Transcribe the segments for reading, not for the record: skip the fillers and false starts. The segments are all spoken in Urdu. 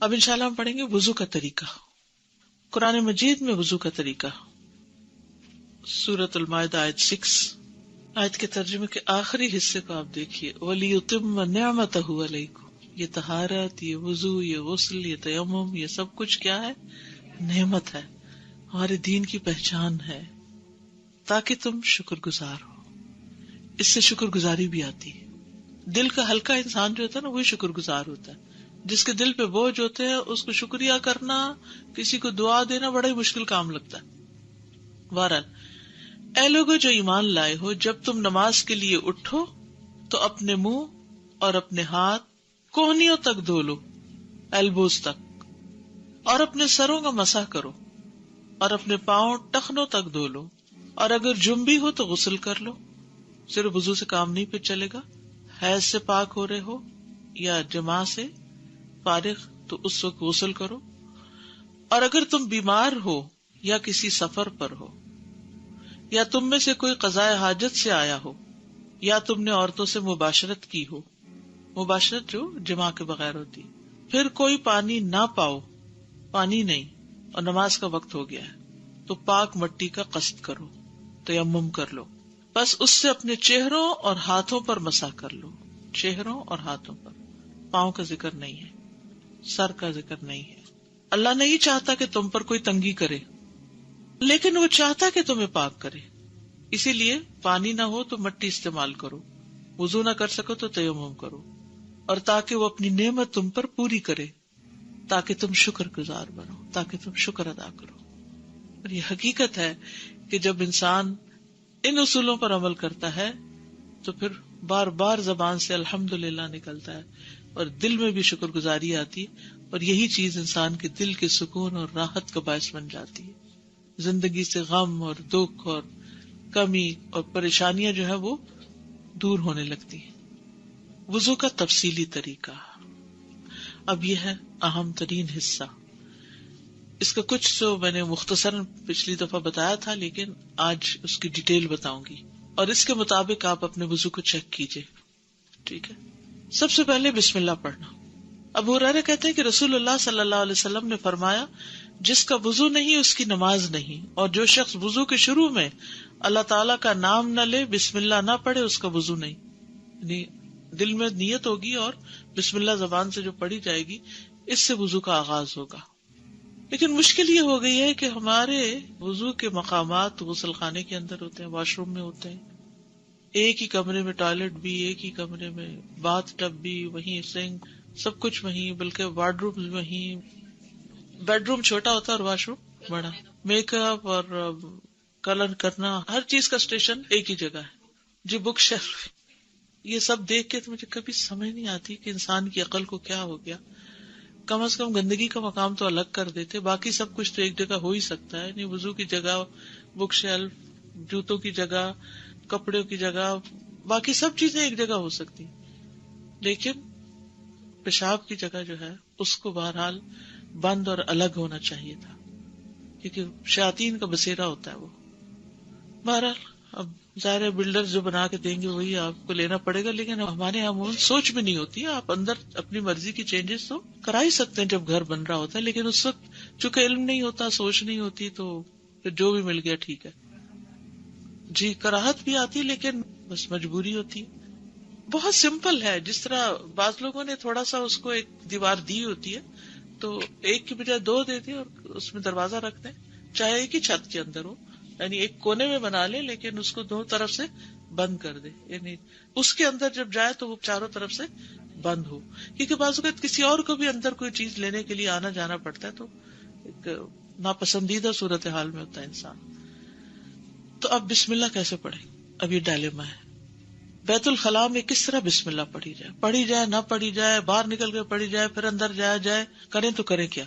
اب انشاءاللہ ہم پڑھیں گے وضو کا طریقہ. قرآن مجید میں وضو کا طریقہ سورۃ المائدہ آیت 6. آیت کے ترجمے کے آخری حصے کو آپ دیکھیے. وَلِيُتِمَّ نِعْمَتَهُ عَلَيْكُمْ. یہ طہارت، یہ وضو، یہ غسل، یہ تیمم، یہ سب کچھ کیا ہے؟ نعمت ہے، ہمارے دین کی پہچان ہے، تاکہ تم شکر گزار ہو. اس سے شکر گزاری بھی آتی ہے. دل کا ہلکا انسان جو ہوتا ہے نا وہی شکر گزار ہوتا ہے. جس کے دل پہ بوجھ ہوتے ہیں اس کو شکریہ کرنا، کسی کو دعا دینا بڑا ہی مشکل کام لگتا ہے. بہرحال، اے لوگو جو ایمان لائے ہو، جب تم نماز کے لیے اٹھو تو اپنے منہ اور اپنے ہاتھ کوہنیوں تک دھو لو، ایلبوز تک، اور اپنے سروں کا مسح کرو، اور اپنے پاؤں ٹخنوں تک دھو لو، اور اگر جنبی ہو تو غسل کر لو. صرف وضو سے کام نہیں پھر چلے گا. حیض سے پاک ہو رہے ہو یا جماع سے فارغ تو اس وقت غسل کرو. اور اگر تم بیمار ہو یا کسی سفر پر ہو، یا تم میں سے کوئی قضائے حاجت سے آیا ہو، یا تم نے عورتوں سے مباشرت کی ہو، مباشرت جو جماع کے بغیر ہوتی، پھر کوئی پانی نہ پاؤ، پانی نہیں، اور نماز کا وقت ہو گیا ہے، تو پاک مٹی کا قصد کرو، تیمم کر لو. بس اس سے اپنے چہروں اور ہاتھوں پر مسح کر لو. چہروں اور ہاتھوں پر، پاؤں کا ذکر نہیں ہے، سر کا ذکر نہیں ہے. اللہ نہیں چاہتا کہ تم پر کوئی تنگی کرے، لیکن وہ چاہتا کہ تمہیں پاک کرے. اسی لیے پانی نہ ہو تو مٹی استعمال کرو، وضو نہ کر سکو تو تیمم کرو، اور تاکہ وہ اپنی نعمت تم پر پوری کرے، تاکہ تم شکر گزار بنو، تاکہ تم شکر ادا کرو. اور یہ حقیقت ہے کہ جب انسان ان اصولوں پر عمل کرتا ہے تو پھر بار بار زبان سے الحمدللہ نکلتا ہے اور دل میں بھی شکر گزاری آتی، اور یہی چیز انسان کے دل کے سکون اور راحت کا باعث بن جاتی ہے. زندگی سے غم اور دکھ اور کمی اور پریشانیاں جو ہے وہ دور ہونے لگتی ہیں. وضو کا تفصیلی طریقہ اب یہ ہے اہم ترین حصہ. اس کا کچھ جو میں نے مختصراً پچھلی دفعہ بتایا تھا، لیکن آج اس کی ڈیٹیل بتاؤں گی، اور اس کے مطابق آپ اپنے وضو کو چیک کیجئے. ٹھیک ہے. سب سے پہلے بسم اللہ پڑھنا. ابو ہریرہ کہتے ہیں کہ رسول اللہ صلی اللہ علیہ وسلم نے فرمایا، جس کا وضو نہیں اس کی نماز نہیں، اور جو شخص وضو کے شروع میں اللہ تعالیٰ کا نام نہ لے، بسم اللہ نہ پڑھے، اس کا وضو نہیں. یعنی دل میں نیت ہوگی اور بسم اللہ زبان سے جو پڑھی جائے گی، اس سے وضو کا آغاز ہوگا. لیکن مشکل یہ ہو گئی ہے کہ ہمارے وضو کے مقامات غسل خانے کے اندر ہوتے ہیں، واش روم میں ہوتے ہیں، ایک ہی کمرے میں ٹوائلٹ بھی، ایک ہی کمرے میں باتھ ٹب بھی، وہیں سنک، سب کچھ وہیں، بلکہ وارڈ روم وہیں، بیڈ روم چھوٹا ہوتا ہے اور واش روم بڑا. میک اپ اور کلر کرنا، ہر چیز کا اسٹیشن ایک ہی جگہ ہے. جی بک شیلف، یہ سب دیکھ کے تو مجھے کبھی سمجھ نہیں آتی کہ انسان کی عقل کو کیا ہو گیا. کم از کم گندگی کا مقام تو الگ کر دیتے، باقی سب کچھ تو ایک جگہ ہو ہی سکتا ہے. نہیں، وضو کی جگہ، بک شیلف، جوتوں کی جگہ، کپڑوں کی جگہ، باقی سب چیزیں ایک جگہ ہو سکتی، لیکن پیشاب کی جگہ جو ہے اس کو بہرحال بند اور الگ ہونا چاہیے تھا، کیونکہ شیاطین کا بسیرا ہوتا ہے وہ. بہرحال اب ظاہر ہے بلڈر جو بنا کے دیں گے وہی آپ کو لینا پڑے گا، لیکن ہمارے یہاں سوچ بھی نہیں ہوتی. آپ اندر اپنی مرضی کی چینجز تو کرا ہی سکتے ہیں جب گھر بن رہا ہوتا ہے، لیکن اس وقت چونکہ علم نہیں ہوتا، سوچ نہیں ہوتی، تو پھر جو بھی مل گیا ٹھیک ہے. جی کراہت بھی آتی، لیکن بس مجبوری ہوتی. بہت سمپل ہے. جس طرح بعض لوگوں نے تھوڑا سا اس کو ایک دیوار دی ہوتی ہے تو ایک کی بجائے دو دیتے اور اس میں دروازہ رکھتے ہیں، چاہے ایک ہی چھت کے اندر ہو، یعنی ایک کونے میں بنا لے لیکن اس کو دو طرف سے بند کر دے، یعنی اس کے اندر جب جائے تو وہ چاروں طرف سے بند ہو. کیونکہ بعض اوقات کسی اور کو بھی اندر کوئی چیز لینے کے لیے آنا جانا پڑتا ہے، تو ایک ناپسندیدہ صورتحال میں ہوتا ہے انسان. تو اب بسم اللہ کیسے پڑھیں؟ اب یہ ڈائلیما ہے. بیت الخلاء میں کس طرح بسم اللہ پڑھی جائے نہ پڑھی جائے، باہر نکل کے پڑھی جائے، پھر اندر جایا جائے، کریں تو کریں کیا؟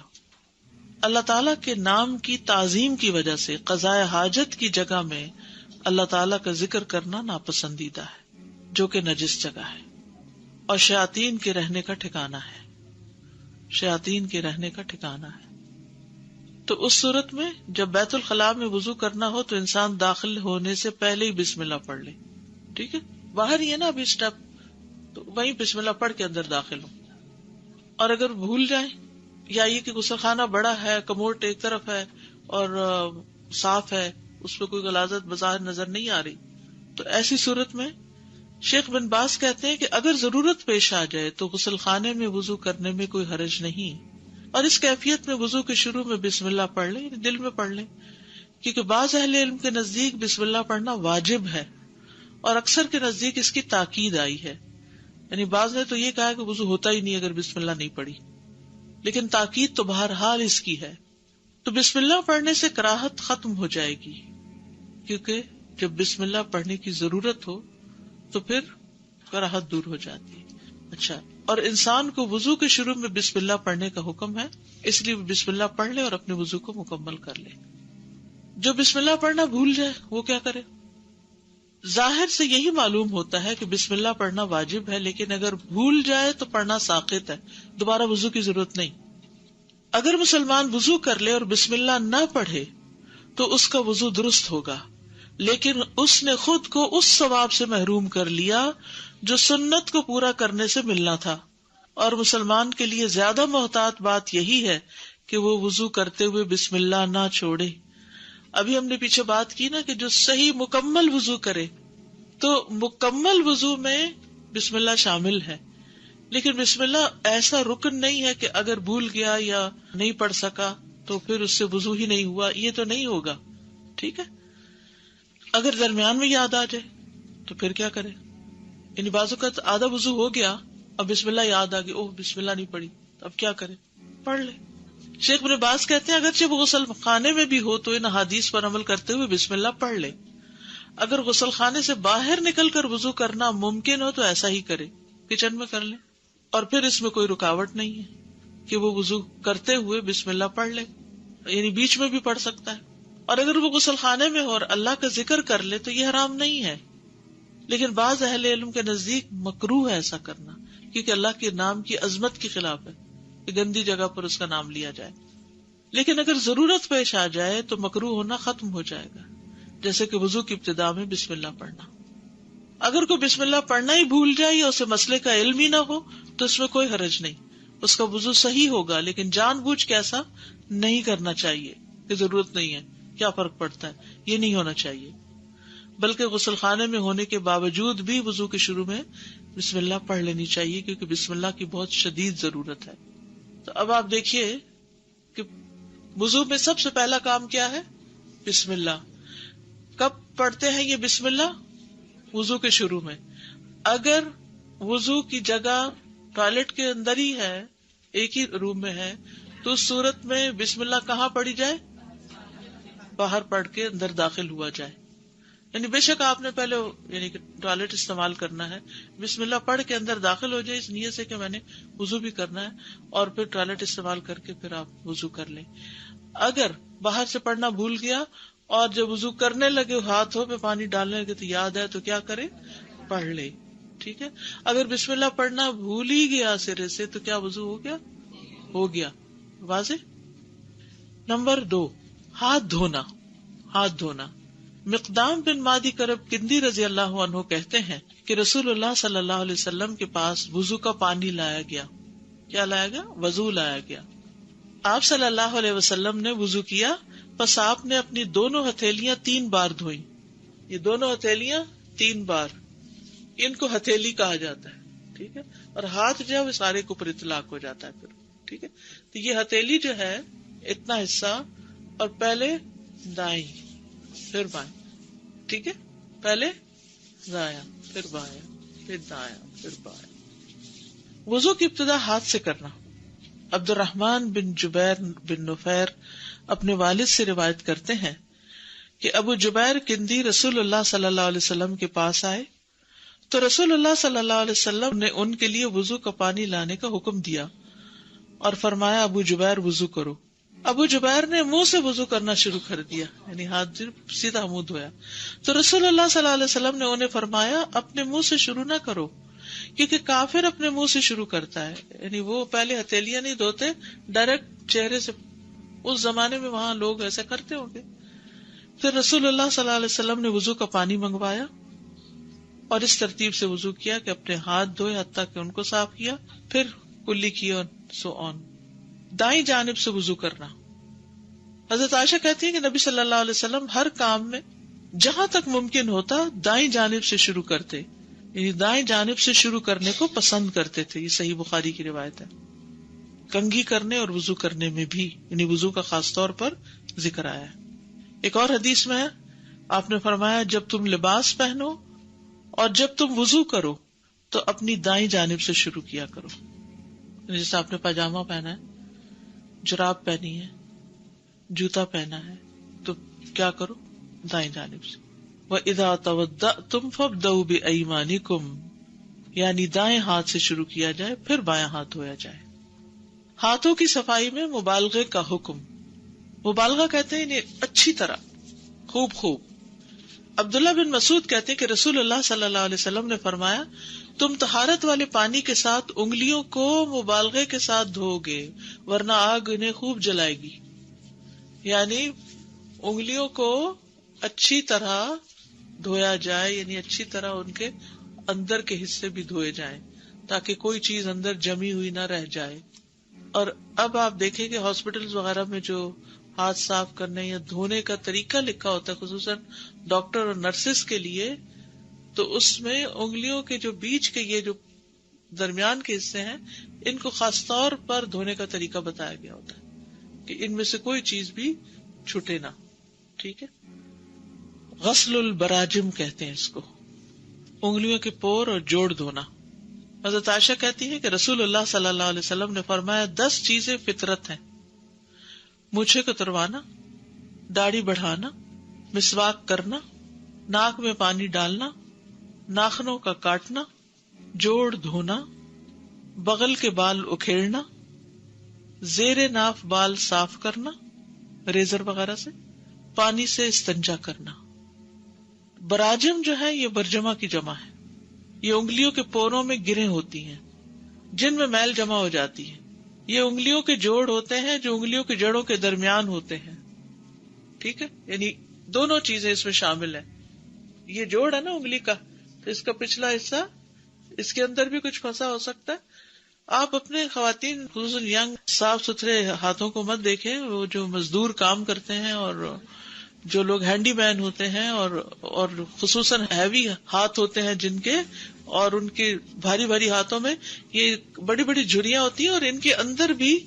اللہ تعالیٰ کے نام کی تعظیم کی وجہ سے قضائے حاجت کی جگہ میں اللہ تعالیٰ کا ذکر کرنا ناپسندیدہ ہے، جو کہ نجس جگہ ہے اور شیاطین کے رہنے کا ٹھکانہ ہے. شیاطین کے رہنے کا ٹھکانہ ہے. تو اس صورت میں جب بیت الخلاء میں وضو کرنا ہو تو انسان داخل ہونے سے پہلے ہی بسم اللہ پڑھ لے. ٹھیک ہے، باہر ہی ہے نا ابھی اسٹیپ، تو وہیں بسم اللہ پڑھ کے اندر داخل ہو. اور اگر بھول جائیں یا یہ کہ غسل خانہ بڑا ہے، کموڈ ایک طرف ہے اور صاف ہے، اس پہ کوئی غلاظت بظاہر نظر نہیں آ رہی، تو ایسی صورت میں شیخ بن باز کہتے ہیں کہ اگر ضرورت پیش آ جائے تو غسل خانے میں وضو کرنے میں کوئی حرج نہیں، اور اس کیفیت میں وضو کے شروع میں بسم اللہ پڑھ لیں، یعنی دل میں پڑھ لیں، کیونکہ بعض اہل علم کے نزدیک بسم اللہ پڑھنا واجب ہے اور اکثر کے نزدیک اس کی تاکید آئی ہے، یعنی بعض نے تو یہ کہا کہ وضو ہوتا ہی نہیں اگر بسم اللہ نہیں پڑھی، لیکن تاکید تو بہرحال اس کی ہے۔ تو بسم اللہ پڑھنے سے کراہت ختم ہو جائے گی، کیونکہ جب بسم اللہ پڑھنے کی ضرورت ہو تو پھر کراہت دور ہو جاتی ہے۔ اچھا، اور انسان کو وضو کے شروع میں بسم اللہ پڑھنے کا حکم ہے، اس لیے بسم اللہ پڑھ لے اور اپنے وضو کو مکمل کر لے۔ جو بسم اللہ پڑھنا بھول جائے وہ کیا کرے؟ ظاہر سے یہی معلوم ہوتا ہے کہ بسم اللہ پڑھنا واجب ہے، لیکن اگر بھول جائے تو پڑھنا ساقط ہے، دوبارہ وضو کی ضرورت نہیں۔ اگر مسلمان وضو کر لے اور بسم اللہ نہ پڑھے تو اس کا وضو درست ہوگا، لیکن اس نے خود کو اس ثواب سے محروم کر لیا جو سنت کو پورا کرنے سے ملنا تھا، اور مسلمان کے لیے زیادہ محتاط بات یہی ہے کہ وہ وضو کرتے ہوئے بسم اللہ نہ چھوڑے۔ ابھی ہم نے پیچھے بات کی نا کہ جو صحیح مکمل وضو کرے، تو مکمل وضو میں بسم اللہ شامل ہے، لیکن بسم اللہ ایسا رکن نہیں ہے کہ اگر بھول گیا یا نہیں پڑھ سکا تو پھر اس سے وضو ہی نہیں ہوا، یہ تو نہیں ہوگا، ٹھیک ہے۔ اگر درمیان میں یاد آ جائے تو پھر کیا کرے؟ یعنی بعض اوقات آدھا وضو ہو گیا، اب بسم اللہ یاد آ گئی، اوہ بسم اللہ نہیں پڑھی، اب کیا کرے؟ پڑھ لے۔ شیخ ابن باز کہتے ہیں اگرچہ وہ غسل خانے میں بھی ہو تو ان حدیث پر عمل کرتے ہوئے بسم اللہ پڑھ لے۔ اگر غسل خانے سے باہر نکل کر وضو کرنا ممکن ہو تو ایسا ہی کرے، کچن میں کر لے، اور پھر اس میں کوئی رکاوٹ نہیں ہے کہ وہ وضو کرتے ہوئے بسم اللہ پڑھ لے، یعنی بیچ میں بھی پڑھ سکتا ہے۔ اور اگر وہ غسل خانے میں ہو اور اللہ کا ذکر کر لے تو یہ حرام نہیں ہے، لیکن بعض اہل علم کے نزدیک مکروہ ہے ایسا کرنا، کیونکہ اللہ کے نام کی عظمت کے خلاف ہے کہ گندی جگہ پر اس کا نام لیا جائے۔ لیکن اگر ضرورت پیش آ جائے تو مکروہ ہونا ختم ہو جائے گا، جیسے کہ وضو کی ابتدا میں بسم اللہ پڑھنا۔ اگر کوئی بسم اللہ پڑھنا ہی بھول جائے یا اسے مسئلے کا علم ہی نہ ہو تو اس میں کوئی حرج نہیں، اس کا وضو صحیح ہوگا، لیکن جان بوجھ کے ایسا نہیں کرنا چاہیے کہ ضرورت نہیں ہے، کیا فرق پڑتا ہے، یہ نہیں ہونا چاہیے۔ بلکہ غسل خانے میں ہونے کے باوجود بھی وضو کے شروع میں بسم اللہ پڑھ لینی چاہیے، کیونکہ بسم اللہ کی بہت شدید ضرورت ہے۔ تو اب آپ دیکھیے کہ وضو میں سب سے پہلا کام کیا ہے؟ بسم اللہ۔ کب پڑھتے ہیں یہ بسم اللہ؟ وضو کے شروع میں۔ اگر وضو کی جگہ ٹوائلٹ کے اندر ہی ہے، ایک ہی روم میں ہے، تو اس صورت میں بسم اللہ کہاں پڑھی جائے؟ باہر پڑھ کے اندر داخل ہوا جائے۔ یعنی بے شک آپ نے پہلے یعنی کہ ٹوائلٹ استعمال کرنا ہے، بسم اللہ پڑھ کے اندر داخل ہو جائے اس نیت سے کہ میں نے وضو بھی کرنا ہے، اور پھر ٹوائلٹ استعمال کر کے پھر آپ وضو کر لیں۔ اگر باہر سے پڑھنا بھول گیا اور جب وضو کرنے لگے ہاتھوں پہ پانی ڈالنے لگے تو یاد ہے تو کیا کرے؟ پڑھ لے، ٹھیک ہے۔ اگر بسم اللہ پڑھنا بھول ہی گیا سرے سے تو کیا وضو ہو گیا؟ ہو گیا، واضح۔ نمبر 2، ہاتھ دھونا۔ ہاتھ دھونا۔ مقدام بن مادی کرب کندی رضی اللہ عنہ کہتے ہیں کہ رسول اللہ صلی اللہ علیہ وسلم کے پاس وضو کا پانی لایا گیا۔ کیا لایا گیا؟ وضو لایا گیا۔ آپ صلی اللہ علیہ وسلم نے وضو کیا، پس آپ نے اپنی دونوں ہتھیلیاں 3 بار دھوئیں۔ یہ دونوں ہتھیلیاں 3 بار، ان کو ہتھیلی کہا جاتا ہے، ٹھیک ہے، اور ہاتھ جو ہے وہ سارے کے اوپر اطلاق ہو جاتا ہے پھر، ٹھیک ہے۔ تو یہ ہتھیلی جو ہے اتنا حصہ، اور پہلے دائیں پھر بائیں، ٹھیک ہے، پہلے دایاں پھر بایاں پھر دایاں پھر بایاں۔ وضو کی ابتدا ہاتھ سے کرنا۔ عبد الرحمن بن جبیر بن نفیر اپنے والد سے روایت کرتے ہیں کہ ابو جبیر کندی رسول اللہ صلی اللہ علیہ وسلم کے پاس آئے تو رسول اللہ صلی اللہ علیہ وسلم نے ان کے لیے وضو کا پانی لانے کا حکم دیا اور فرمایا ابو جبیر وضو کرو۔ ابو جبیر نے منہ سے وضو کرنا شروع کر دیا، یعنی ہاتھ سیدھا منہ دھویا۔ تو رسول اللہ صلی اللہ علیہ وسلم نے انہیں فرمایا اپنے منہ سے شروع نہ کرو، کیونکہ کافر اپنے منہ سے شروع کرتا ہے، یعنی وہ پہلے ہتھیلیاں نہیں دھوتے، ڈائریکٹ چہرے سے۔ اس زمانے میں وہاں لوگ ایسا کرتے ہوں گے۔ پھر رسول اللہ صلی اللہ علیہ وسلم نے وضو کا پانی منگوایا اور اس ترتیب سے وضو کیا کہ اپنے ہاتھ دھوئے حتیٰ کہ ان کو صاف کیا، پھر کلی کی اور سو آن۔ دائیں جانب سے وضو کرنا. حضرت عائشہ کہتی ہے کہ نبی صلی اللہ علیہ وسلم ہر کام میں جہاں تک ممکن ہوتا دائیں جانب سے شروع کرتے، یعنی دائیں جانب سے شروع کرنے کو پسند کرتے تھے. یہ صحیح بخاری کی روایت ہے. کنگھی کرنے اور وضو کرنے میں بھی، یعنی وضو کا خاص طور پر ذکر آیا ہے. ایک اور حدیث میں آپ نے فرمایا جب تم لباس پہنو اور جب تم وضو کرو تو اپنی دائیں جانب سے شروع کیا کرو. جیسے آپ نے پاجامہ پہنا ہے، جراب پہنی ہے، جوتا پہنا ہے، تو کیا کرو؟ دائیں جانب سے. وَإِذَا تَوَضَّأْتُمْ فَابْدَؤْا بِأَيْمَانِكُمْ، یعنی دائیں ہاتھ سے شروع کیا جائے پھر بایاں ہاتھ دھویا جائے. ہاتھوں کی صفائی میں مبالغے کا حکم. مبالغہ کہتے ہیں اچھی طرح، خوب. عبداللہ بن مسعود کہتے ہیں کہ رسول اللہ صلی اللہ علیہ وسلم نے فرمایا تم طہارت والے پانی کے ساتھ انگلیوں کو مبالغے کے ساتھ دھو گے ورنہ آگ انہیں خوب جلائے گی. یعنی انگلیوں کو اچھی طرح دھویا جائے، یعنی اچھی طرح ان کے اندر کے حصے بھی دھوئے جائیں تاکہ کوئی چیز اندر جمی ہوئی نہ رہ جائے. اور اب آپ دیکھیں کہ ہاسپٹلز وغیرہ میں جو ہاتھ صاف کرنے یا دھونے کا طریقہ لکھا ہوتا ہے خصوصاً ڈاکٹر اور نرسز کے لیے، تو اس میں انگلیوں کے جو بیچ کے یہ جو درمیان کے حصے ہیں ان کو خاص طور پر دھونے کا طریقہ بتایا گیا ہوتا ہے کہ ان میں سے کوئی چیز بھی چھوٹے نہ. ٹھیک ہے. غسل البراجم کہتے ہیں اس کو، انگلیوں کے پور اور جوڑ دھونا. حضرت عائشہ کہتی ہے کہ رسول اللہ صلی اللہ علیہ وسلم نے فرمایا 10 چیزیں فطرت ہیں: مونچھیں کتروانا، داڑھی بڑھانا، مسواک کرنا، ناک میں پانی ڈالنا، ناخنوں کا کاٹنا، جوڑ دھونا، بغل کے بال اکھیڑنا، زیر ناف بال صاف کرنا ریزر وغیرہ سے، پانی سے استنجا کرنا. براجم جو ہے یہ برجمہ کی جمع ہے. یہ انگلیوں کے پوروں میں گریں ہوتی ہیں جن میں میل جمع ہو جاتی ہے. یہ انگلیوں کے جوڑ ہوتے ہیں جو انگلیوں کے جڑوں کے درمیان ہوتے ہیں. ٹھیک ہے، یعنی دونوں چیزیں اس میں شامل ہیں. یہ جوڑ ہے نا انگلی کا، تو اس کا پچھلا حصہ اس کے اندر بھی کچھ پھنسا ہو سکتا ہے. آپ اپنے خواتین خصوصاً ینگ صاف ستھرے ہاتھوں کو مت دیکھیں، وہ جو مزدور کام کرتے ہیں اور جو لوگ ہینڈی مین ہوتے ہیں اور خصوصاً ہیوی ہاتھ ہوتے ہیں جن کے، اور ان کے بھاری بھاری ہاتھوں میں یہ بڑی بڑی جھریاں ہوتی ہیں اور ان کے اندر بھی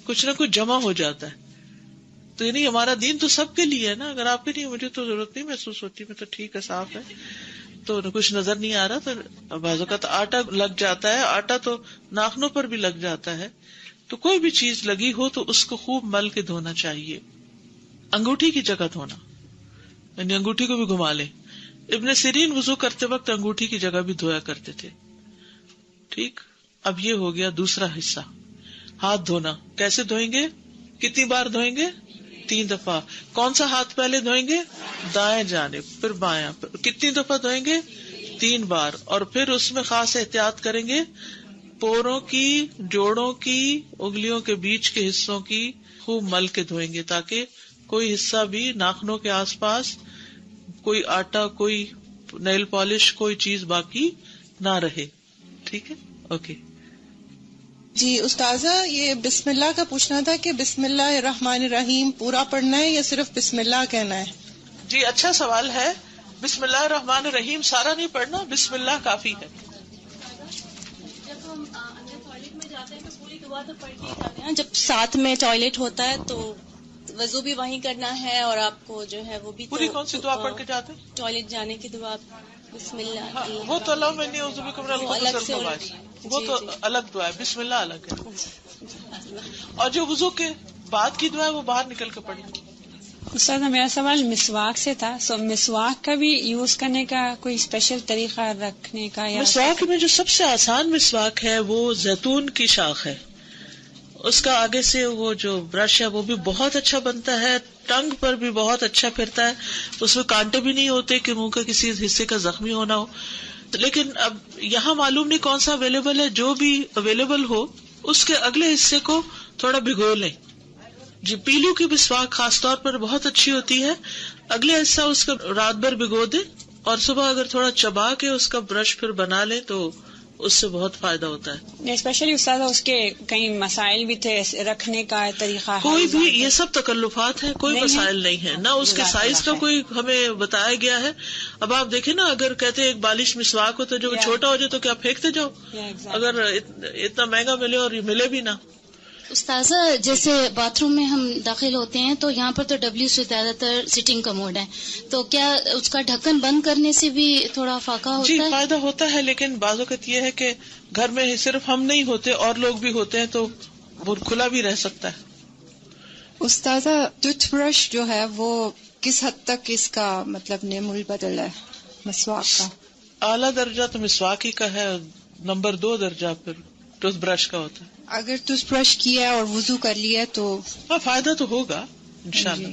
کچھ نہ کچھ جمع ہو جاتا ہے. تو یعنی ہمارا دین تو سب کے لیے ہے نا. اگر آپ کے لیے مجھے تو ضرورت نہیں محسوس ہوتی، میں تو ٹھیک ہے، صاف ہے، تو کچھ نظر نہیں آ رہا، تو بعض اوقات آٹا لگ جاتا ہے، آٹا تو ناخنوں پر بھی لگ جاتا ہے. تو کوئی بھی چیز لگی ہو تو اس کو خوب مل کے دھونا چاہیے. انگوٹھی کی جگہ دھونا، یعنی انگوٹھی کو بھی گھما لیں. ابن سیرین وضو کرتے وقت انگوٹھی کی جگہ بھی دھویا کرتے تھے. ٹھیک. اب یہ ہو گیا دوسرا حصہ، ہاتھ دھونا. کیسے دھوئیں گے؟ کتنی بار دھوئیں گے؟ 3 دفعہ. کون سا ہاتھ پہلے دھوئیں گے؟ دائیں جانب، پھر بایاں. کتنی دفعہ دھوئیں گے؟ 3 بار. اور پھر اس میں خاص احتیاط کریں گے، پوروں کی، جوڑوں کی، انگلیوں کے بیچ کے حصوں کی خوب مل کے دھوئیں گے تاکہ کوئی حصہ بھی ناخنوں کے آس پاس، کوئی آٹا، کوئی نیل پالش، کوئی چیز باقی نہ رہے. ٹھیک ہے، اوکے. جی استاذہ، یہ بسم اللہ کا پوچھنا تھا کہ بسم اللہ الرحمن الرحیم پورا پڑھنا ہے یا صرف بسم اللہ کہنا ہے؟ جی اچھا سوال ہے. بسم اللہ الرحمن الرحیم سارا نہیں پڑھنا، بسم اللہ کافی ہے. جب ہم اندر ٹوائلٹ میں جاتے ہیں تو پوری دعا تو پڑھ کے ہی جاتے ہیں. جب ساتھ میں ٹوائلٹ ہوتا ہے تو وضو بھی وہیں کرنا ہے اور آپ کو جو ہے وہ بھی پوری کون سی دعا پڑھ کے جاتے ہیں؟ ٹوائلٹ جانے کی دعا بسم اللہ. ہاں، وہ تو اللہ میں نہیں عزو بکم من الخبث والخبائث، وہ تو الگ دعا ہے. بسم اللہ الگ ہے. اور جو وضو کے بعد کی دعا ہے وہ باہر نکل کے پڑھیں. استاد میرا سوال مسواک سے تھا. مسواک کا بھی یوز کرنے کا کوئی اسپیشل طریقہ رکھنے کا؟ یا مسواک میں جو سب سے آسان مسواک ہے وہ زیتون کی شاخ ہے. اس کا آگے سے وہ جو برش ہے وہ بھی بہت اچھا بنتا ہے، ٹنگ پر بھی بہت اچھا پھرتا ہے، اس میں کانٹے بھی نہیں ہوتے کہ منہ کا کسی حصے کا زخمی ہونا ہو. لیکن اب یہاں معلوم نہیں کون سا اویلیبل ہے، جو بھی اویلیبل ہو اس کے اگلے حصے کو تھوڑا بھگو لیں. جی پیلو کی مسواک خاص طور پر بہت اچھی ہوتی ہے. اگلے حصہ اس کا رات بھر بھگو دیں اور صبح اگر تھوڑا چبا کے اس کا برش پھر بنا لیں تو اس سے بہت فائدہ ہوتا ہے. اسپیشلی استاد اس کے کئی مسائل بھی تھے رکھنے کا طریقہ. کوئی بھی یہ سب تکلفات ہیں, کوئی مسائل نہیں ہے, نہ اس کے سائز کا کوئی ہمیں بتایا گیا ہے. اب آپ دیکھیں نا, اگر کہتے ایک بالش مسواک ہو تو جو چھوٹا ہو جائے تو کیا پھینکتے جاؤ, اگر اتنا مہنگا ملے اور یہ ملے بھی نہ. استاذہ جیسے باتھ روم میں ہم داخل ہوتے ہیں تو یہاں پر تو ڈبلیو سے زیادہ تر سٹنگ کا موڈ ہے, تو کیا اس کا ڈھکن بند کرنے سے بھی تھوڑا فاقہ ہوتا جی ہے؟ فائدہ ہوتا ہے, لیکن بعض اوقات یہ ہے کہ گھر میں صرف ہم نہیں ہوتے اور لوگ بھی ہوتے ہیں تو وہ کھلا بھی رہ سکتا ہے. استاذہ ٹوتھ برش جو ہے وہ کس حد تک اس کا مطلب نعم البدل ہے مسواک کا؟ اعلیٰ درجہ تو مسواک ہی کا ہے, نمبر 2 درجہ پھر ٹوتھ برش کا ہوتا ہے. اگر ٹوتھ برش کیا ہے اور وضو کر لیا تو فائدہ تو ہوگا انشاءاللہ,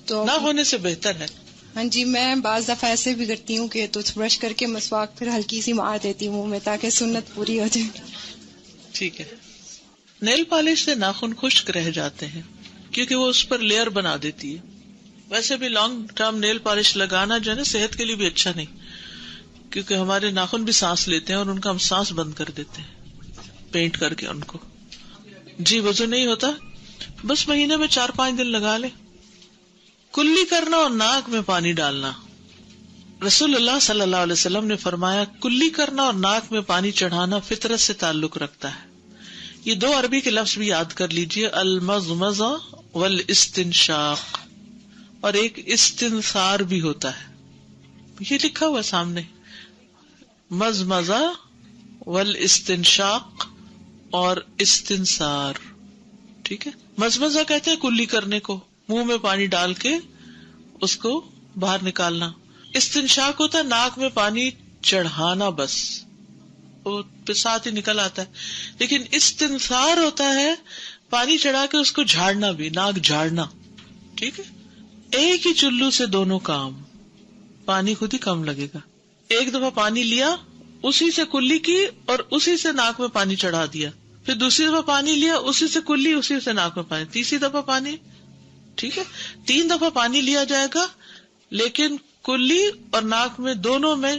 تو نہ ہونے سے بہتر ہے. ہاں جی, میں بعض دفعہ ایسے بھی کرتی ہوں کہ ٹوتھ برش کر کے مسواک پھر ہلکی سی مار دیتی ہوں منہ میں تاکہ سنت پوری ہو جائے. ٹھیک ہے. نیل پالش سے ناخن خشک رہ جاتے ہیں کیونکہ وہ اس پر لیئر بنا دیتی ہے. ویسے بھی لانگ ٹرم نیل پالش لگانا جو ہے نا صحت کے لیے بھی اچھا نہیں, کیونکہ ہمارے ناخن بھی سانس لیتے ہیں اور ان کا ہم سانس بند کر دیتے ہیں پینٹ کر کے ان کو. جی وضو نہیں ہوتا, بس مہینے میں 4-5 دن لگا لے. کلی کرنا اور ناک میں پانی ڈالنا. رسول اللہ صلی اللہ علیہ وسلم نے فرمایا کلی کرنا اور ناک میں پانی چڑھانا فطرت سے تعلق رکھتا ہے. یہ 2 عربی کے لفظ بھی یاد کر لیجئے, المضمضہ والاستنشاق, اور ایک استنثار بھی ہوتا ہے, یہ لکھا ہوا سامنے, مضمضہ والاستنشاق اور استنثار. ٹھیک ہے, مضمضہ کہتے ہیں کلی کرنے کو, منہ میں پانی ڈال کے اس کو باہر نکالنا. استنشاق ہوتا ہے ناک میں پانی چڑھانا, بس وہ پھر ساتھ ہی نکل آتا ہے. لیکن استنثار ہوتا ہے پانی چڑھا کے اس کو جھاڑنا بھی, ناک جھاڑنا. ٹھیک ہے, ایک ہی چلو سے دونوں کام, پانی خود ہی کم لگے گا. ایک دفعہ پانی لیا, اسی سے کلی کی اور اسی سے ناک میں پانی چڑھا دیا, پھر دوسری دفعہ پانی لیا, اسی سے کلی, اسی سے ناک میں پانی, تیسری دفعہ پانی. ٹھیک ہے, 3 دفعہ پانی لیا جائے گا, لیکن کلی اور ناک میں دونوں میں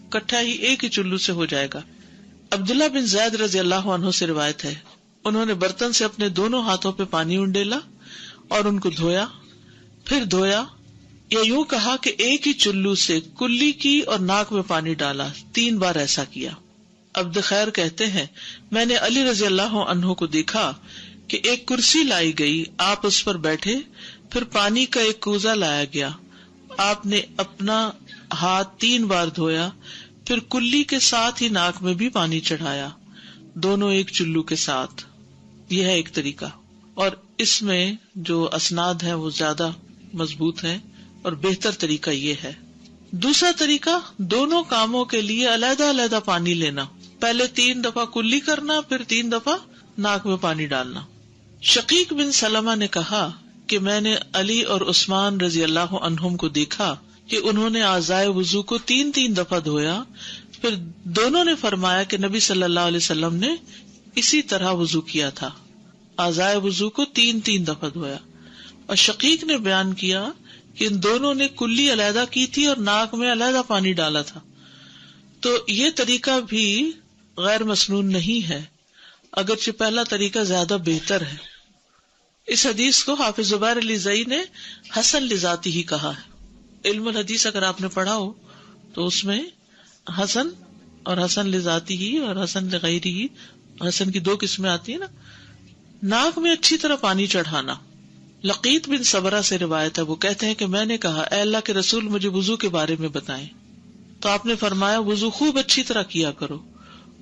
کٹھا ہی ایک ہی چلو سے ہو جائے گا. عبداللہ بن زید رضی اللہ عنہ سے روایت ہے, انہوں نے برتن سے اپنے دونوں ہاتھوں پہ پانی انڈیلا اور ان کو دھویا, پھر دھویا, یا یوں کہا کہ ایک ہی چلو سے کلی کی اور ناک میں پانی ڈالا, 3 بار ایسا کیا. عبد خیر کہتے ہیں میں نے علی رضی اللہ عنہ کو دیکھا کہ ایک کرسی لائی گئی, آپ اس پر بیٹھے, پھر پانی کا ایک کوزہ لایا گیا, آپ نے اپنا ہاتھ 3 بار دھویا, پھر کلی کے ساتھ ہی ناک میں بھی پانی چڑھایا, دونوں ایک چلو کے ساتھ. یہ ہے ایک طریقہ, اور اس میں جو اسناد ہیں وہ زیادہ مضبوط ہیں, اور بہتر طریقہ یہ ہے. دوسرا طریقہ دونوں کاموں کے لیے علیحدہ علیحدہ پانی لینا, پہلے 3 دفعہ کلی کرنا, پھر 3 دفعہ ناک میں پانی ڈالنا. شقیق بن سلمہ نے کہا کہ میں نے علی اور عثمان رضی اللہ عنہم کو دیکھا کہ انہوں نے اعضائے وضو کو 3 دفعہ دھویا, پھر دونوں نے فرمایا کہ نبی صلی اللہ علیہ وسلم نے اسی طرح وضو کیا تھا, اعضائے وضو کو 3 دفعہ دھویا. اور شقیق نے بیان کیا کہ ان دونوں نے کلی علیحدہ کی تھی اور ناک میں علیحدہ پانی ڈالا تھا. تو یہ طریقہ بھی غیر مسنون نہیں ہے, اگرچہ پہلا طریقہ زیادہ بہتر ہے. اس حدیث کو حافظ زبیر علی زئی نے حسن لذاتی ہی کہا ہے. علم الحدیث اگر آپ نے پڑھا ہو تو اس میں حسن اور حسن لذاتی ہی اور حسن لغیری ہی, حسن کی 2 قسمیں آتی ہیں نا. ناک میں اچھی طرح پانی چڑھانا. لقیت بن صبرہ سے روایت ہے, وہ کہتے ہیں کہ میں نے کہا اے اللہ کے رسول مجھے وضو کے بارے میں بتائیں, تو آپ نے فرمایا وضو خوب اچھی طرح کیا کرو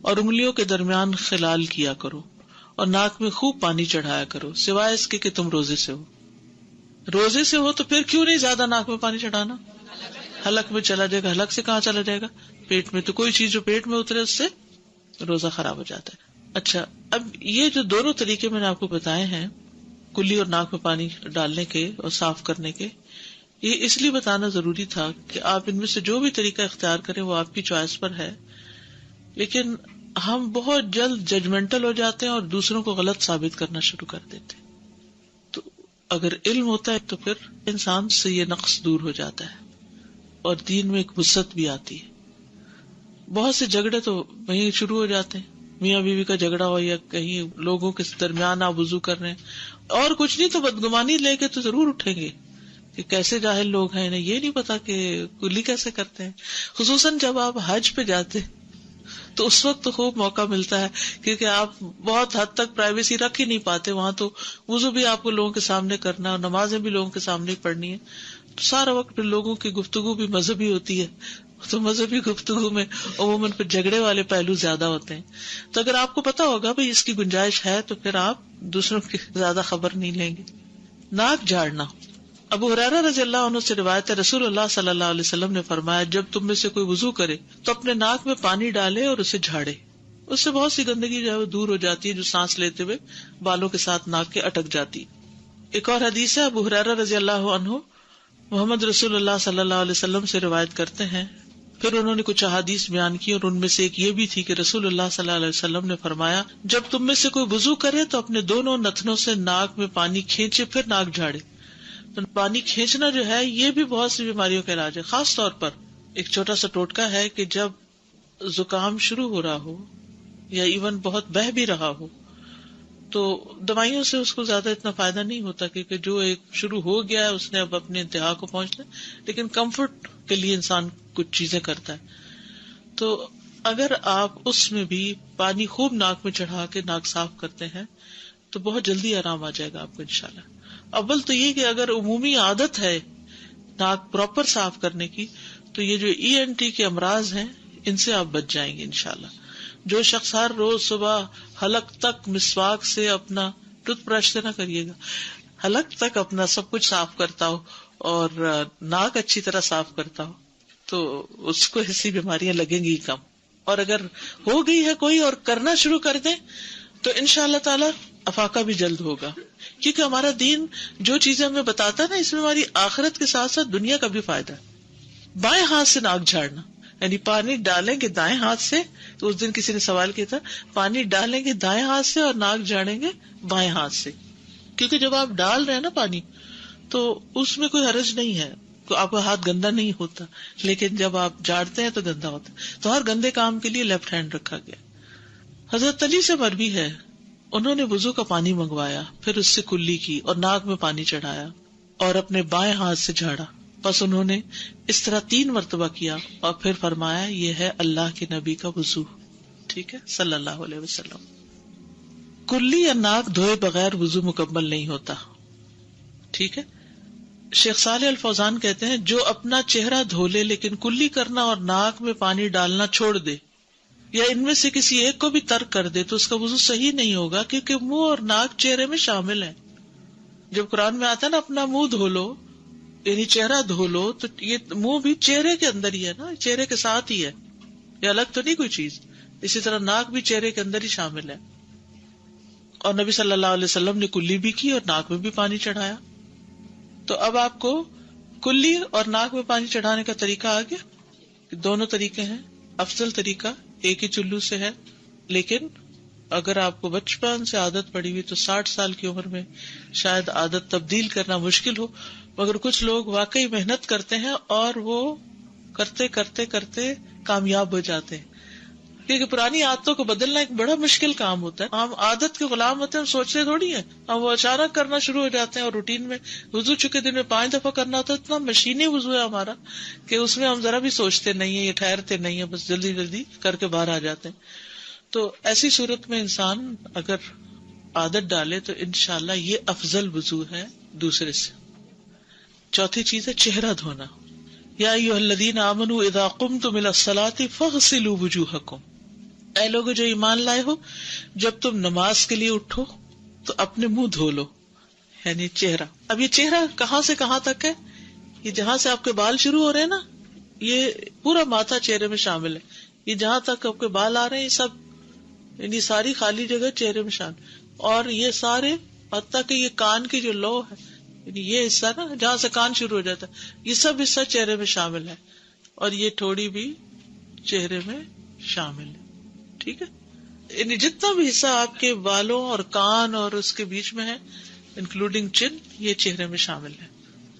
اور انگلیوں کے درمیان خلال کیا کرو اور ناک میں خوب پانی چڑھایا کرو, سوائے اس کے کہ تم روزے سے ہو. روزے سے ہو تو پھر کیوں نہیں زیادہ ناک میں پانی چڑھانا, حلق میں چلا جائے گا. حلق سے کہاں چلا جائے گا, پیٹ میں. تو کوئی چیز جو پیٹ میں اترے اس سے روزہ خراب ہو جاتا ہے. اچھا, اب یہ جو دونوں طریقے میں نے آپ کو بتائے ہیں, کلی اور ناک میں پانی ڈالنے کے اور صاف کرنے کے, یہ اس لیے بتانا ضروری تھا کہ آپ ان میں سے جو بھی طریقہ اختیار کریں وہ آپ کی چوائس پر ہے. لیکن ہم بہت جلد ججمنٹل ہو جاتے ہیں اور دوسروں کو غلط ثابت کرنا شروع کر دیتے ہیں. تو اگر علم ہوتا ہے تو پھر انسان سے یہ نقص دور ہو جاتا ہے اور دین میں ایک وسعت بھی آتی ہے. بہت سے جھگڑے تو وہیں شروع ہو جاتے ہیں، میاں بیوی کا جھگڑا ہو یا کہیں لوگوں کے درمیان آپ وضو کر رہے ہیں اور کچھ نہیں تو بدگمانی لے کے تو ضرور اٹھیں گے کہ کیسے جاہل لوگ ہیں، انہیں یہ نہیں پتا کہ کلی کیسے کرتے ہیں. خصوصاً جب آپ حج پہ جاتے تو اس وقت تو خوب موقع ملتا ہے، کیونکہ آپ بہت حد تک پرائیویسی رکھ ہی نہیں پاتے. وہاں تو وضو بھی آپ کو لوگوں کے سامنے کرنا اور نمازیں بھی لوگوں کے سامنے ہی پڑھنی ہے، تو سارا وقت لوگوں کی گفتگو بھی مذہبی ہوتی ہے، تو مذہبی گفتگو میں عموماً پھر جھگڑے والے پہلو زیادہ ہوتے ہیں. تو اگر آپ کو پتا ہوگا بھائی اس کی گنجائش ہے تو پھر آپ دوسروں کی زیادہ خبر نہیں لیں گے. ناک جھاڑنا. ابو ہریرہ رضی اللہ عنہ سے روایت ہے، رسول اللہ صلی اللہ علیہ وسلم نے فرمایا جب تم میں سے کوئی وضو کرے تو اپنے ناک میں پانی ڈالے اور اسے جھاڑے، اس سے بہت سی گندگی جو ہے وہ دور ہو جاتی ہے جو سانس لیتے ہوئے بالوں کے ساتھ ناک کے اٹک جاتی. ایک اور حدیث ہے، ابو ہریرہ رضی اللہ عنہ محمد رسول اللہ صلی اللہ علیہ وسلم سے روایت کرتے ہیں، پھر انہوں نے کچھ احادیث بیان کی اور ان میں سے ایک یہ بھی تھی کہ رسول اللہ صلی اللہ علیہ وسلم نے فرمایا جب تم میں سے کوئی وضو کرے تو اپنے دونوں نتنوں سے ناک میں پانی کھینچے پھر ناک جھاڑے. تو پانی کھینچنا جو ہے یہ بھی بہت سی بیماریوں کا علاج ہے. خاص طور پر ایک چھوٹا سا ٹوٹکا ہے کہ جب زکام شروع ہو رہا ہو یا ایون بہت بہہ بھی رہا ہو تو دوائیوں سے اس کو زیادہ اتنا فائدہ نہیں ہوتا، کیونکہ جو ایک شروع ہو گیا ہے اس نے اب اپنے انتہا کو پہنچنا، لیکن کمفرٹ کے لیے انسان کچھ چیزیں کرتا ہے. تو اگر آپ اس میں بھی پانی خوب ناک میں چڑھا کے ناک صاف کرتے ہیں تو بہت جلدی آرام آ جائے گا آپ کو انشاءاللہ. اول تو یہ کہ اگر عمومی عادت ہے ناک پراپر صاف کرنے کی تو یہ جو ENT کے امراض ہیں ان سے آپ بچ جائیں گے انشاءاللہ. جو شخص ہر روز صبح حلق تک مسواک سے اپنا ٹوتھ برش سے نہ کریے گا، حلق تک اپنا سب کچھ صاف کرتا ہو اور ناک اچھی طرح صاف کرتا ہو تو اس کو ایسی بیماریاں لگیں گی کم. اور اگر ہو گئی ہے کوئی اور کرنا شروع کر دیں تو انشاءاللہ تعالی افاقہ بھی جلد ہوگا، کیونکہ ہمارا دین جو چیزیں ہمیں بتاتا ہے نا اس میں ہماری آخرت کے ساتھ ساتھ دنیا کا بھی فائدہ ہے. بائیں ہاتھ سے ناک جھاڑنا، یعنی پانی ڈالیں گے دائیں ہاتھ سے، تو اس دن کسی نے سوال کیا تھا پانی ڈالیں گے دائیں ہاتھ سے اور ناک جھاڑیں گے بائیں ہاتھ سے، کیونکہ جب آپ ڈال رہے ہیں نا پانی تو اس میں کوئی حرج نہیں ہے، تو آپ کا ہاتھ گندا نہیں ہوتا، لیکن جب آپ جھاڑتے ہیں تو گندا ہوتا ہے. تو ہر گندے کام کے لیے لیفٹ ہینڈ رکھا گیا. حضرت علی سے مروی ہے انہوں نے وضو کا پانی منگوایا، پھر اس سے کلی کی اور ناک میں پانی چڑھایا اور اپنے بائیں ہاتھ سے جھاڑا. بس انہوں نے اس طرح 3 مرتبہ کیا اور پھر فرمایا یہ ہے اللہ کے نبی کا وضو. ٹھیک ہے صلی اللہ علیہ وسلم. کلی یا ناک دھوئے بغیر وضو مکمل نہیں ہوتا. ٹھیک ہے. شیخ صالح الفوزان کہتے ہیں جو اپنا چہرہ دھو لے لیکن کلی کرنا اور ناک میں پانی ڈالنا چھوڑ دے یا ان میں سے کسی ایک کو بھی ترک کر دے تو اس کا وضو صحیح نہیں ہوگا، کیونکہ منہ اور ناک چہرے میں شامل ہے. جب قرآن میں آتا ہے نا اپنا منہ دھو لو یعنی چہرہ دھو لو، تو یہ منہ بھی چہرے کے اندر ہی ہے نا، چہرے کے ساتھ ہی ہے، یہ الگ تو نہیں کوئی چیز. اسی طرح ناک بھی چہرے کے اندر ہی شامل ہے. اور نبی صلی اللہ علیہ وسلم نے کلی بھی کی اور ناک میں بھی پانی چڑھایا. تو اب آپ کو کلی اور ناک میں پانی چڑھانے کا طریقہ آ گیا. دونوں طریقے ہیں. افضل طریقہ ایک ہی چلو سے ہے، لیکن اگر آپ کو بچپن سے عادت پڑی ہوئی تو 60 سال کی عمر میں شاید عادت تبدیل کرنا مشکل ہو، مگر کچھ لوگ واقعی محنت کرتے ہیں اور وہ کرتے کرتے کرتے کامیاب ہو جاتے ہیں. کیونکہ پرانی عادتوں کو بدلنا ایک بڑا مشکل کام ہوتا ہے. ہم عادت کے غلام ہوتے ہیں، ہم سوچتے تھوڑی ہیں، ہم وہ اچانک کرنا شروع ہو جاتے ہیں. اور روٹین میں وضو چکے دن میں 5 دفعہ کرنا ہوتا ہے، اتنا مشینی وضو ہے ہمارا کہ اس میں ہم ذرا بھی سوچتے نہیں ہیں، یہ ٹھہرتے نہیں ہیں، بس جلدی جلدی کر کے باہر آ جاتے ہیں. تو ایسی صورت میں انسان اگر عادت ڈالے تو انشاءاللہ یہ افضل وضو ہے دوسرے سے. چوتھی چیز ہے چہرہ دھونا. یا ایھا الذین آمنوا اذا قمتم الی الصلاۃ فاغسلوا وجوہکم، اے لوگو جو ایمان لائے ہو جب تم نماز کے لیے اٹھو تو اپنے منہ دھو لو، یعنی چہرہ. اب یہ چہرہ کہاں سے کہاں تک ہے؟ یہ جہاں سے آپ کے بال شروع ہو رہے ہیں نا، یہ پورا ماتھا چہرے میں شامل ہے. یہ جہاں تک آپ کے بال آ رہے ہیں یہ سب، یعنی ساری خالی جگہ چہرے میں شامل. اور یہ سارے حتیٰ کہ یہ کان کی جو لو ہے، یعنی یہ حصہ نا جہاں سے کان شروع ہو جاتا ہے، یہ سب حصہ چہرے میں شامل ہے. اور یہ ٹھوڑی بھی چہرے میں شامل ہے. ٹھیک ہے. یعنی جتنا بھی حصہ آپ کے بالوں اور کان اور اس کے بیچ میں ہے انکلوڈنگ چن، یہ چہرے میں شامل ہے.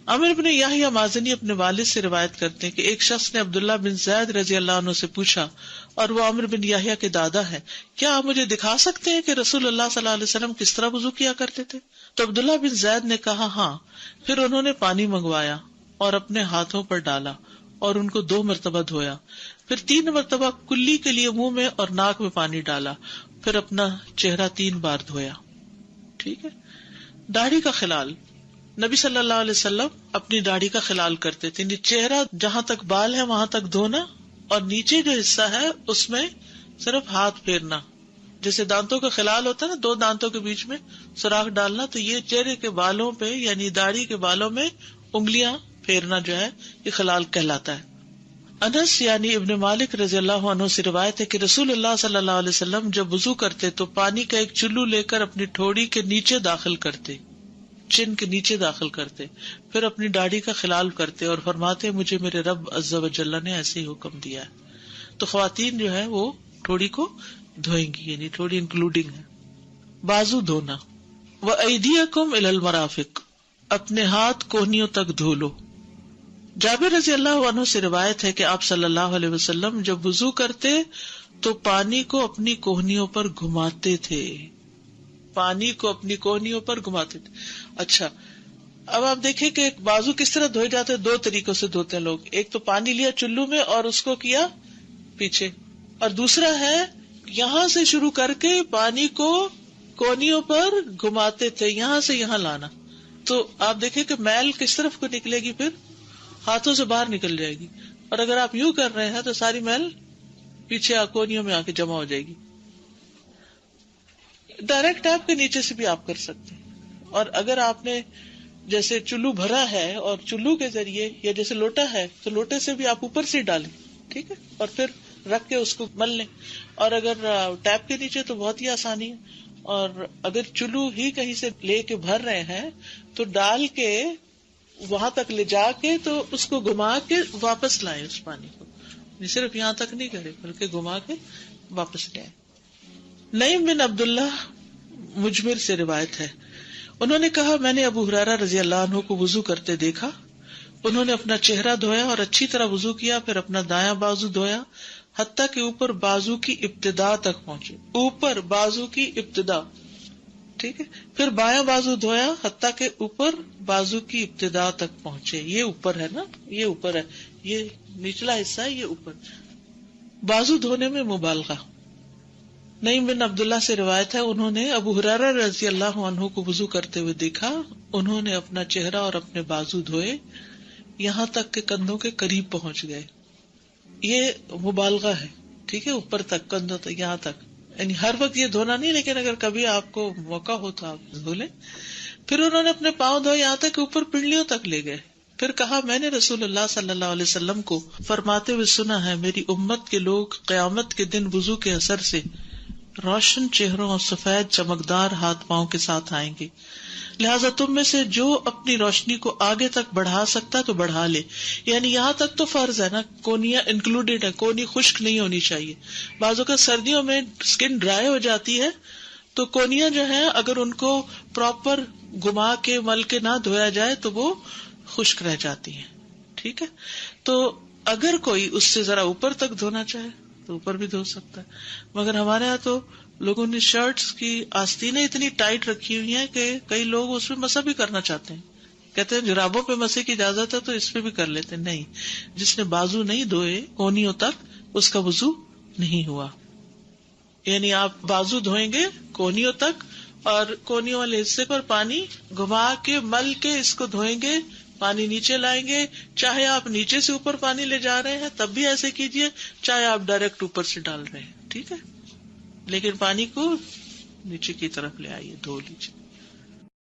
عامر بن یحییٰ مازنی اپنے والد سے روایت کرتے ہیں کہ ایک شخص نے عبداللہ بن زید رضی اللہ عنہ سے پوچھا، اور وہ عامر بن یحییٰ کے دادا ہے، کیا آپ مجھے دکھا سکتے ہیں کہ رسول اللہ صلی اللہ علیہ وسلم کس طرح وضو کیا کرتے تھے؟ تو عبداللہ بن زید نے کہا ہاں. پھر انہوں نے پانی منگوایا اور اپنے ہاتھوں پر ڈالا اور ان کو 2 مرتبہ دھویا، پھر 3 مرتبہ کلی کے لیے منہ میں اور ناک میں پانی ڈالا، پھر اپنا چہرہ 3 بار دھویا. ٹھیک ہے. داڑھی کا خلال، نبی صلی اللہ علیہ وسلم اپنی داڑھی کا خلال کرتے تھے، چہرہ جہاں تک بال ہے وہاں تک دھونا، اور نیچے جو حصہ ہے اس میں صرف ہاتھ پھیرنا. جیسے دانتوں کا خلال ہوتا ہے نا، 2 دانتوں کے بیچ میں سوراخ ڈالنا، تو یہ چہرے کے بالوں پہ یعنی داڑھی کے بالوں میں انگلیاں پھیرنا جو ہے یہ خلال کہلاتا ہے. انس یعنی ابن مالک رضی اللہ عنہ سے روایت ہے کہ رسول اللہ صلی اللہ علیہ وسلم جب وضو کرتے تو پانی کا ایک چلو لے کر اپنی ٹھوڑی کے نیچے داخل کرتے، چن کے نیچے داخل کرتے، پھر اپنی داڑھی کا خلال کرتے اور فرماتے مجھے میرے رب عز و جل نے ایسے ہی حکم دیا ہے. تو خواتین جو ہے وہ ٹھوڑی کو دھوئیں گی، یعنی ٹھوڑی انکلوڈنگ ہے. بازو دھونا، وَأَيْدِيَكُمْ إِلَى الْمَرَافِقِ، اپنے ہاتھ کوہنیوں تک دھو لو. جابر رضی اللہ عنہ سے روایت ہے کہ آپ صلی اللہ علیہ وسلم جب وضو کرتے تو پانی کو اپنی کوہنیوں پر گھماتے تھے، پانی کو اپنی کوہنیوں پر گھماتے تھے. اچھا، اب آپ دیکھیں کہ بازو کس طرح دھوئے جاتے ہیں. 2 طریقوں سے دھوتے ہیں لوگ. ایک تو پانی لیا چلو میں اور اس کو کیا پیچھے، اور دوسرا ہے یہاں سے شروع کر کے پانی کو کوہنیوں پر گھماتے تھے، یہاں سے یہاں لانا. تو آپ دیکھیں کہ میل کس طرف کو نکلے گی، پھر ہاتھوں سے باہر نکل جائے گی. اور اگر آپ یوں کر رہے ہیں تو ساری میل پیچھے کوہنیوں میں آ کے جمع ہو جائے گی. ڈائریکٹ ٹیپ کے نیچے سے بھی آپ کر سکتے ہیں. اور اگر آپ نے جیسے چلو بھرا ہے اور چلو کے ذریعے، یا جیسے لوٹا ہے تو لوٹے سے بھی آپ اوپر سے ڈالیں، ٹھیک ہے، اور پھر رکھ کے اس کو مل لیں. اور اگر ٹیپ کے نیچے تو بہت ہی آسانی ہے. اور اگر چلو ہی کہیں سے لے کے بھر رہے ہیں تو ڈال کے وہاں تک لے جا کے تو اس کو گھما کے واپس لائیں اس پانی کو. صرف یہاں تک نہیں کرے بلکہ گھما کے واپس لائیں. نعیم بن عبداللہ مجمر سے روایت ہے، انہوں نے کہا میں نے ابو ہریرہ رضی اللہ عنہ کو وضو کرتے دیکھا. انہوں نے اپنا چہرہ دھویا اور اچھی طرح وضو کیا، پھر اپنا دایاں بازو دھویا حتیٰ کہ اوپر بازو کی ابتدا تک پہنچے، اوپر بازو کی ابتدا، ٹھیک ہے. پھر بایاں بازو دھویا حتیٰ کہ اوپر بازو کی ابتدا تک پہنچے. یہ اوپر ہے نا، یہ اوپر ہے، یہ نچلا حصہ ہے، یہ اوپر. بازو دھونے میں مبالغہ. نعیم بن عبداللہ سے روایت ہے، انہوں نے ابو ہریرہ رضی اللہ عنہ کو وضو کرتے ہوئے دیکھا. انہوں نے اپنا چہرہ اور اپنے بازو دھوئے یہاں تک کہ کندھوں کے قریب پہنچ گئے. یہ مبالغہ ہے، ٹھیک ہے، اوپر تک، کندھوں تک، یہاں تک. یعنی ہر وقت یہ دھونا نہیں، لیکن اگر کبھی آپ کو موقع ہو تو آپ دھو لیں. پھر انہوں نے اپنے پاؤں دھوئے یہاں تک کہ اوپر پنڈلیوں تک لے گئے. پھر کہا میں نے رسول اللہ صلی اللہ علیہ وسلم کو فرماتے ہوئے سنا ہے، میری امت کے لوگ قیامت کے دن وضو کے اثر سے روشن چہروں اور سفید چمکدار ہاتھ پاؤں کے ساتھ آئیں گے. لہٰذا تم میں سے جو اپنی روشنی کو آگے تک بڑھا سکتا تو بڑھا لے. یعنی یہاں تک تو فرض ہے نا، کونیاں انکلوڈیڈ ہے، کونی خشک نہیں ہونی چاہیے. بعضوں کا سردیوں میں اسکن ڈرائی ہو جاتی ہے تو کونیاں جو ہیں اگر ان کو پراپر گھما کے مل کے نہ دھویا جائے تو وہ خشک رہ جاتی ہیں، ٹھیک ہے. تو اگر کوئی اس سے ذرا اوپر تک دھونا چاہے تو اوپر بھی دھو سکتا ہے. مگر ہمارے یہاں تو لوگوں نے شرٹس کی آستینیں اتنی ٹائٹ رکھی ہوئی ہیں کہ کئی لوگ اس پہ مسح بھی کرنا چاہتے ہیں. کہتے ہیں جرابوں پہ مسح کی اجازت ہے تو اس پہ بھی کر لیتے. نہیں، جس نے بازو نہیں دھوئے کونیوں تک اس کا وضو نہیں ہوا. یعنی آپ بازو دھوئیں گے کونیوں تک اور کونیوں والے حصے پر پانی گھما کے مل کے اس کو دھوئیں گے، پانی نیچے لائیں گے. چاہے آپ نیچے سے اوپر پانی لے جا رہے ہیں تب بھی ایسے کیجئے، چاہے آپ ڈائریکٹ اوپر سے ڈال رہے ہیں، ٹھیک ہے، لیکن پانی کو نیچے کی طرف لے آئیے، دھو لیجیے.